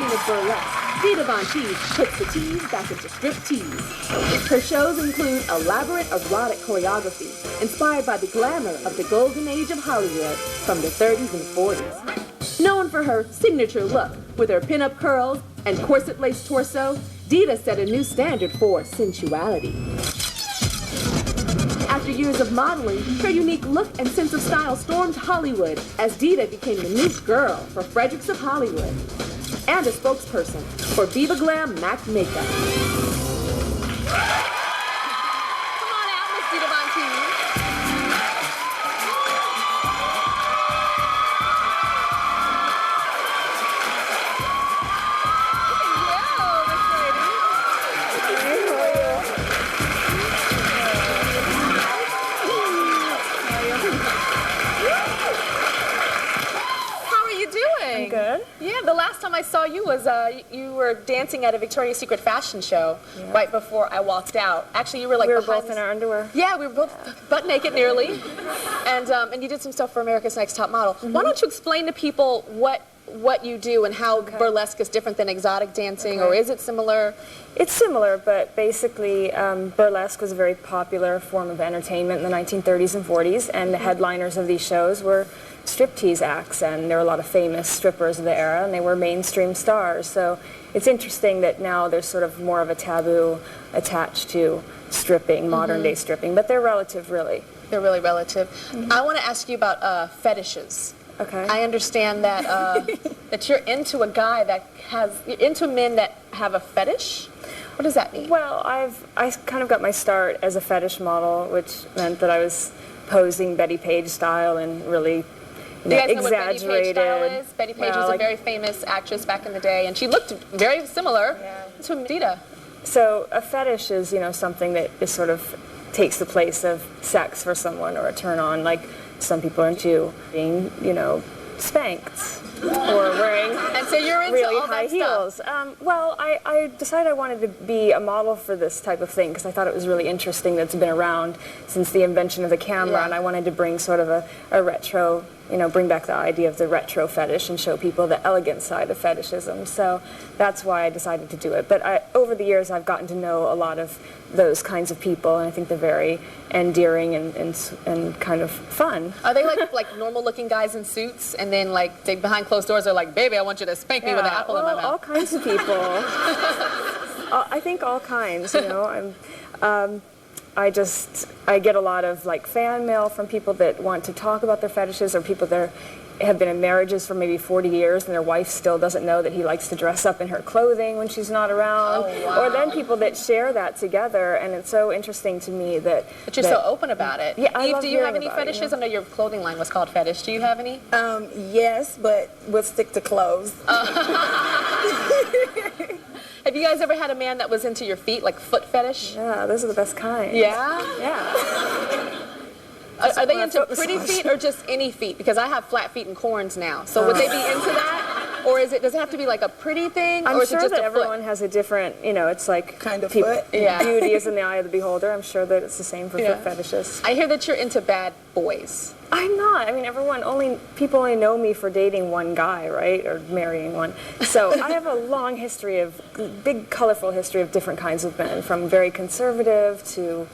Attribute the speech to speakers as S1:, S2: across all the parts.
S1: scene of burlesque, Dita puts the tease back into striptease. Her shows include elaborate erotic choreography inspired by the glamour of the golden age of Hollywood from the 30s and 40s. Known for her signature look with her pin-up curls and corset-laced torso, Dita set a new standard for sensuality. After years of modeling, her unique look and sense of style stormed Hollywood as Dita became the new girl for Fredericks of Hollywood and a spokesperson for Viva Glam MAC Makeup. Come on out, Miss Dita Von Teese.
S2: Good.
S3: Yeah, the last time I saw you was you were dancing at a Victoria's Secret fashion show right before I walked out. Actually, you were like
S2: we were both in our underwear.
S3: Yeah, we were both butt naked nearly, and you did some stuff for America's Next Top Model. Why don't you explain to people what you do and how burlesque is different than exotic dancing, or is it similar?
S2: It's similar, but basically burlesque was a very popular form of entertainment in the 1930s and 40s, and the headliners of these shows were striptease acts, and there were a lot of famous strippers of the era, and they were mainstream stars. So it's interesting that now there's sort of more of a taboo attached to stripping, modern-day stripping, but they're relative, really.
S3: They're really relative. I want to ask you about fetishes.
S2: Okay.
S3: I understand that that you're into a guy that you're into men that have a fetish. What does that mean?
S2: Well, I kind of got my start as a fetish model, which meant that I was posing Betty Page style and really
S3: Do you guys know what
S2: exaggerated.
S3: Betty Page style is? Betty Page was a very famous actress back in the day, and she looked very similar to Dita.
S2: So a fetish is, something that is sort of takes the place of sex for someone or a turn on. Like some people are into being, spanked or wearing
S3: and so you're into
S2: really
S3: all
S2: high
S3: that
S2: heels. Well, I decided I wanted to be a model for this type of thing because I thought it was really interesting that's been around since the invention of the camera, and I wanted to bring sort of a retro, bring back the idea of the retro fetish and show people the elegant side of fetishism. So that's why I decided to do it. But over the years, I've gotten to know a lot of those kinds of people, and I think they're very endearing and kind of fun.
S3: Are they like normal-looking guys in suits, and then like they behind closed doors are like, "Baby, I want you to spank me with an apple in my mouth"?
S2: All kinds of people. I think all kinds. I get a lot of fan mail from people that want to talk about their fetishes, or people that have been in marriages for maybe 40 years and their wife still doesn't know that he likes to dress up in her clothing when she's not around.
S3: Oh, wow.
S2: Or then people that share that together, and it's so interesting to me that...
S3: But you're so open about it.
S2: Yeah, I
S3: Eve,
S2: love
S3: do you have
S2: hearing
S3: any
S2: about it,
S3: fetishes? I know your clothing line was called Fetish. Do you have any?
S4: Yes, but we'll stick to clothes.
S3: Have you guys ever had a man that was into your feet, like foot fetish?
S2: Yeah, those are the best kind.
S3: Yeah?
S2: Yeah.
S3: Are they into pretty feet or just any feet? Because I have flat feet and corns now. So would they be into that? Or does it have to be like a pretty thing?
S2: I'm
S3: or is
S2: sure
S3: it just
S2: that
S3: a
S2: everyone
S3: foot?
S2: has a different, it's like...
S4: Kind of foot.
S3: Yeah.
S2: Beauty is in the eye of the beholder. I'm sure that it's the same for foot fetishes.
S3: I hear that you're into bad boys.
S2: I'm not. I mean, people only know me for dating one guy, right? Or marrying one. So I have a long history big, colorful history of different kinds of men, from very conservative to,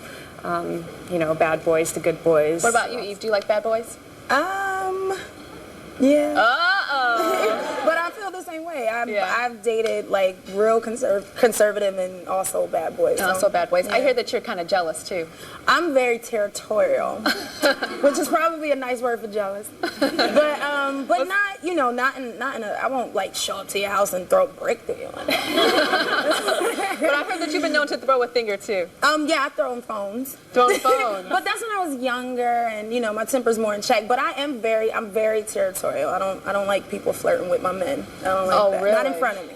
S2: bad boys to good boys.
S3: What about you, Eve? Do you like bad boys?
S4: Yeah.
S3: Uh-oh.
S4: But I feel the same way. I've dated real conservative and also bad boys.
S3: Also bad boys.
S4: Yeah.
S3: I hear that you're kind of jealous too.
S4: I'm very territorial, which is probably a nice word for jealous. But not not in a. I won't show up to your house and throw a brick through you.
S3: But I heard that you've been known to throw a thing or two.
S4: Yeah, I throw phones.
S3: Throwing phones.
S4: But that's when I was younger, and my temper's more in check. But I'm very territorial. I don't like people flirting with my men. I don't like that.
S3: Really?
S4: Not in front of me.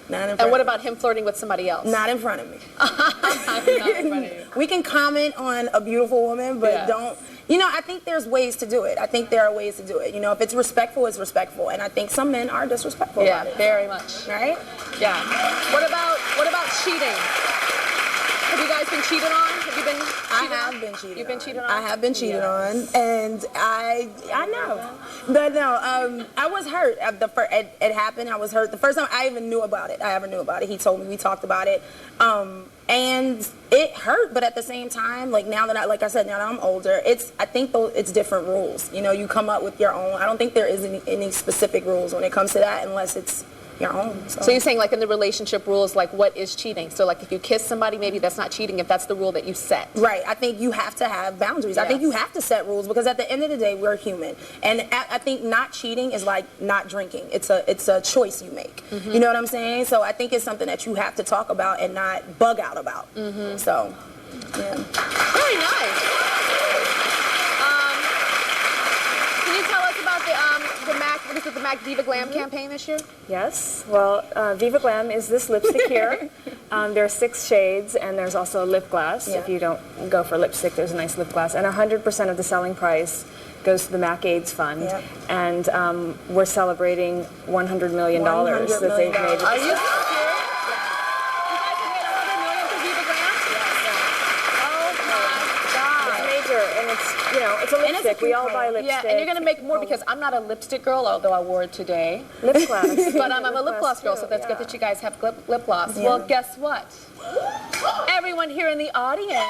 S3: And what about him flirting with somebody else?
S4: Not in front of me.
S3: Not in front of you.
S4: We can comment on a beautiful woman, but don't. I think there's ways to do it. I think there are ways to do it. If it's respectful, it's respectful. And I think some men are disrespectful about it.
S3: Yeah, very much.
S4: Right?
S3: Yeah. What about cheating? Have you guys been cheated on? You've been
S4: I have been cheated
S3: You've been
S4: on.
S3: cheated on?
S4: I have been cheated on, and I know. But no, I was hurt. It happened. I was hurt. The first time I even knew about it, he told me, we talked about it. And it hurt, but at the same time, like now that like I said, now that I'm older, I think it's different rules. You know, you come up with your own. I don't think there is any specific rules when it comes to that, unless it's your own.
S3: So you're saying, like, in the relationship rules, like, what is cheating? So, like, if you kiss somebody, maybe that's not cheating if that's the rule that you set.
S4: Right. I think you have to have boundaries.
S3: Yes.
S4: I think you have to set rules, because at the end of the day, we're human. And I think not cheating is like not drinking. It's a choice you make. You know what I'm saying? So I think it's something that you have to talk about and not bug out about. So, yeah.
S3: Very nice. Can you tell us about the MAC Viva Glam campaign this year?
S2: Yes. Well, Viva Glam is this lipstick here. There are 6 shades, and there's also a lip gloss.
S4: Yeah.
S2: If you don't go for lipstick, there's a nice lip gloss. And 100% of the selling price goes to the MAC AIDS Fund.
S4: Yeah.
S2: And we're celebrating $100 million
S4: $100
S2: that they've made.
S3: Are you serious? You guys have made $100 million for Viva Glam? Oh my God.
S2: It's major, and it's a lipstick. We all buy lipstick.
S3: Yeah, and you're going to make more, because I'm not a lipstick girl, although I wore it today.
S2: lip gloss.
S3: But I'm a lip gloss girl, so that's good that you guys have lip gloss.
S4: Yeah.
S3: Well, guess what? Everyone here in the audience